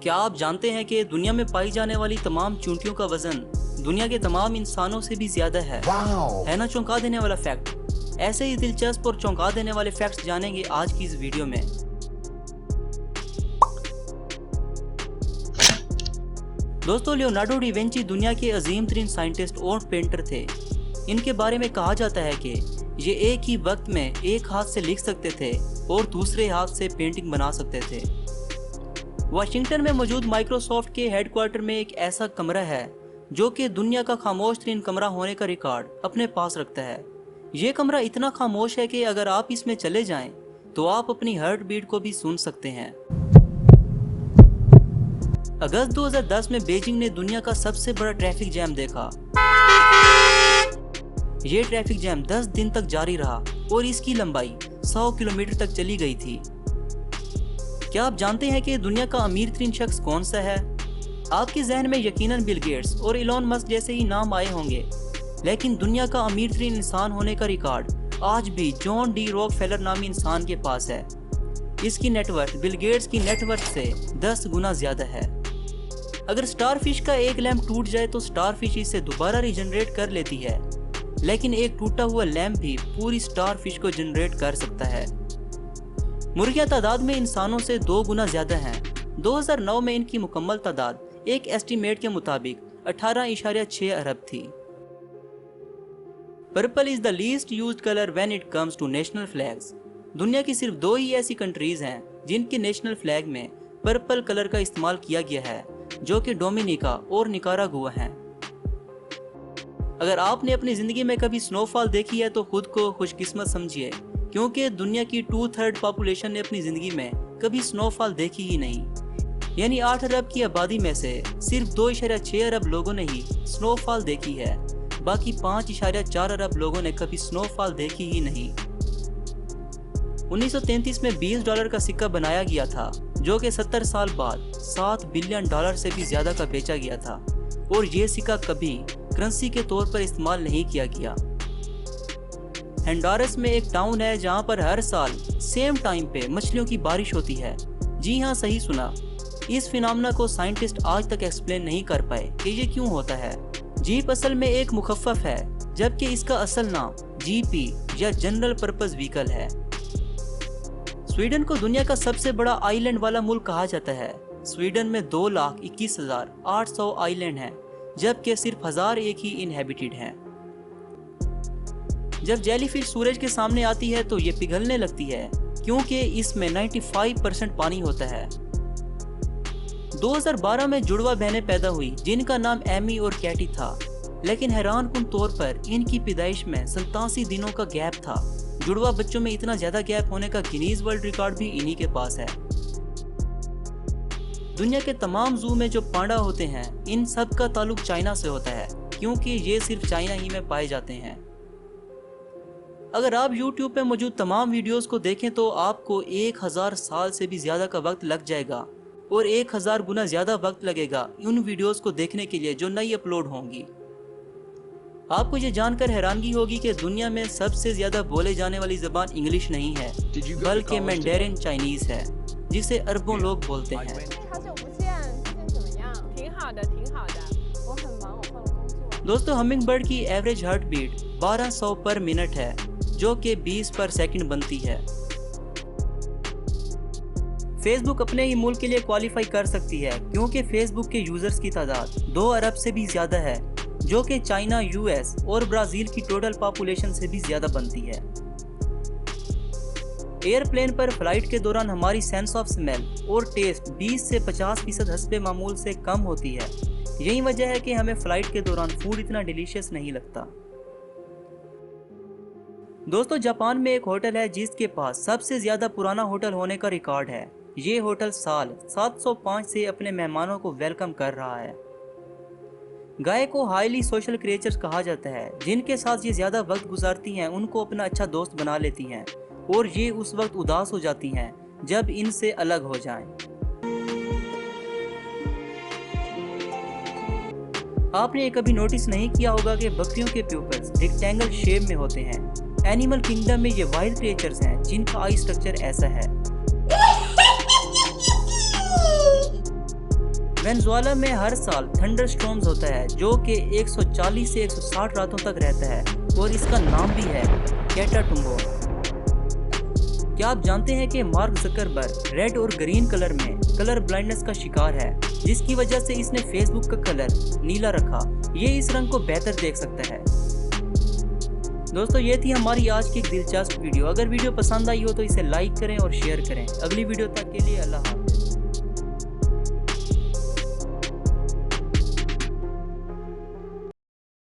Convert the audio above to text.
क्या आप जानते हैं कि दुनिया में पाई जाने वाली तमाम चींटियों का वजन दुनिया के तमाम इंसानों से भी ज्यादा है? है ना चौंका देने वाला फैक्ट। ऐसे ही दिलचस्प और चौंका देने वाले फैक्ट्स जानेंगे आज की इस वीडियो में। दोस्तों, लियोनार्डो डी विंची दुनिया के अजीम तरीन साइंटिस्ट और पेंटर थे। इनके बारे में कहा जाता है कि ये एक ही वक्त में एक हाथ से लिख सकते थे और दूसरे हाथ से पेंटिंग बना सकते थे। वाशिंगटन में मौजूद माइक्रोसॉफ्ट के हेडक्वार्टर में एक ऐसा कमरा है जो कि दुनिया का खामोश तरीन कमरा होने का रिकॉर्ड अपने पास रखता है। ये कमरा इतना खामोश है कि अगर आप इसमें चले जाएं तो आप अपनी हार्ट बीट को भी सुन सकते हैं। अगस्त 2010 में बीजिंग ने दुनिया का सबसे बड़ा ट्रैफिक जैम देखा। ये ट्रैफिक जैम 10 दिन तक जारी रहा और इसकी लंबाई 100 किलोमीटर तक चली गई थी। क्या आप जानते हैं कि दुनिया का अमीर तरीन शख्स कौन सा है? आपके जहन में यकीनन बिल गेट्स और इलॉन मस्क जैसे ही नाम आए होंगे, लेकिन दुनिया का अमीर तरीन इंसान होने का रिकॉर्ड आज भी जॉन डी रॉकफेलर नामी इंसान के पास है। इसकी नेटवर्थ बिल गेट्स की नेटवर्थ से 10 गुना ज्यादा है। अगर स्टारफिश का एक लैंप टूट जाए तो स्टारफिश इसे दोबारा रिजनरेट कर लेती है, लेकिन एक टूटा हुआ लैंप भी पूरी स्टारफिश को जनरेट कर सकता है। मुर्गियां तादाद में इंसानों से 2 गुना ज्यादा हैं। 2009 में इनकी मुकम्मल तादाद एक एस्टीमेट के मुताबिक 18.6 अरब थी। Purple is the least used colour when it comes to national flags. दुनिया की सिर्फ 2 ही ऐसी कंट्रीज हैं जिनके नेशनल फ्लैग में पर्पल कलर का इस्तेमाल किया गया है, जो कि डोमिनिका और निकारागुआ हैं। अगर आपने अपनी जिंदगी में कभी स्नोफॉल देखी है तो खुद को खुशकिस्मत समझिए, क्योंकि दुनिया की 2/3 पॉपुलेशन ने अपनी जिंदगी में कभी स्नोफॉल देखी ही नहीं। यानी 8 अरब की आबादी में से सिर्फ 2.6 अरब लोगों ने ही स्नोफॉल देखी है। बाकी 5.4 अरब लोगों ने कभी स्नोफॉल देखी ही नहीं। 1933 में $20 का सिक्का बनाया गया था, जो कि 70 साल बाद $7 बिलियन से भी ज्यादा का बेचा गया था, और ये सिक्का कभी करेंसी के तौर पर इस्तेमाल नहीं किया गया। होंडुरास में एक टाउन है जहां पर हर साल सेम टाइम पे मछलियों की बारिश होती है। जी हाँ, सही सुना। इस फिनोमेना को साइंटिस्ट आज तक एक्सप्लेन नहीं कर पाए कि ये क्यों होता है। जीप असल में एक मुखफ़्फ़फ है, जबकि इसका असल नाम जीपी या जनरल पर्पस व्हीकल है। स्वीडन को दुनिया का सबसे बड़ा आइलैंड वाला मुल्क कहा जाता है। स्वीडन में 2,21,800 आइलैंड हैं, जबकि सिर्फ 1001 ही इनहेबिटेड हैं। जब जेलीफिश सूरज के सामने आती है तो ये पिघलने लगती है, क्योंकि इसमें 95% पानी होता है। 2012 में जुड़वा बहनें पैदा हुई जिनका नाम एमी और कैटी था, लेकिन हैरानकुन तौर पर इनकी पैदाइश में 87 दिनों का गैप था। जुड़वा बच्चों में इतना ज्यादा गैप होने का गिनीज वर्ल्ड रिकॉर्ड भी इन्हीं के पास है। दुनिया के तमाम जू में जो पांडा होते हैं, इन सब का ताल्लुक चाइना से होता है, क्योंकि ये सिर्फ चाइना ही में पाए जाते हैं। अगर आप YouTube पे मौजूद तमाम वीडियोस को देखें तो आपको 1000 साल से भी ज्यादा का वक्त लग जाएगा, और 1000 गुना ज्यादा वक्त लगेगा उन वीडियोस को देखने के लिए जो नई अपलोड होंगी। आपको ये जानकर हैरानगी होगी कि दुनिया में सबसे ज्यादा बोले जाने वाली जबान इंग्लिश नहीं है, बल्कि मैंडेरिन चाइनीज है, जिसे अरबों लोग बोलते हैं। दोस्तों, हमिंग बर्ड की एवरेज हार्ट बीट 1200 पर मिनट है, जो कि 20 पर सेकंड बनती है। फेसबुक अपने ही मुल्क के लिए क्वालिफाई कर सकती है, क्योंकि फेसबुक के यूजर्स की तादाद 2 अरब से भी ज्यादा है, जो कि चाइना, यूएस और ब्राजील की टोटल पॉपुलेशन से भी ज्यादा बनती है। एयरप्लेन पर फ्लाइट के दौरान हमारी सेंस ऑफ स्मेल और टेस्ट 20 से 50% हस्बे मामूल से कम होती है। यही वजह है कि हमें फ्लाइट के दौरान फूड इतना डिलीशियस नहीं लगता। दोस्तों, जापान में एक होटल है जिसके पास सबसे ज्यादा पुराना होटल होने का रिकॉर्ड है। ये होटल साल 705 से अपने मेहमानों को वेलकम कर रहा है। गाय को हाईली सोशल क्रिएचर्स कहा जाता है। जिनके साथ ये ज्यादा वक्त गुजारती हैं उनको अपना अच्छा दोस्त बना लेती हैं, और ये उस वक्त उदास हो जाती हैं जब इनसे अलग हो जाएं। आपने कभी नोटिस नहीं किया होगा कि बकरियों के प्यूपल्स रेक्टेंगल शेप में होते हैं। एनिमल किंगडम में ये वाइल्ड क्रिएचर्स हैं जिनका आई स्ट्रक्चर ऐसा है। वेनेजुएला में हर साल थंडरस्टॉर्म्स होता है जो कि 140 से 160 रातों तक रहता है और इसका नाम भी है कैटाटुम्बो। क्या आप जानते हैं कि मार्क जकरबर्ग रेड और ग्रीन कलर में कलर ब्लाइंडनेस का शिकार है, जिसकी वजह से इसने फेसबुक का कलर नीला रखा। ये इस रंग को बेहतर देख सकता है। दोस्तों, ये थी हमारी आज की एक दिलचस्प वीडियो। अगर वीडियो पसंद आई हो तो इसे लाइक करें और शेयर करें। अगली वीडियो तक के लिए अल्लाह हाफ़िज़।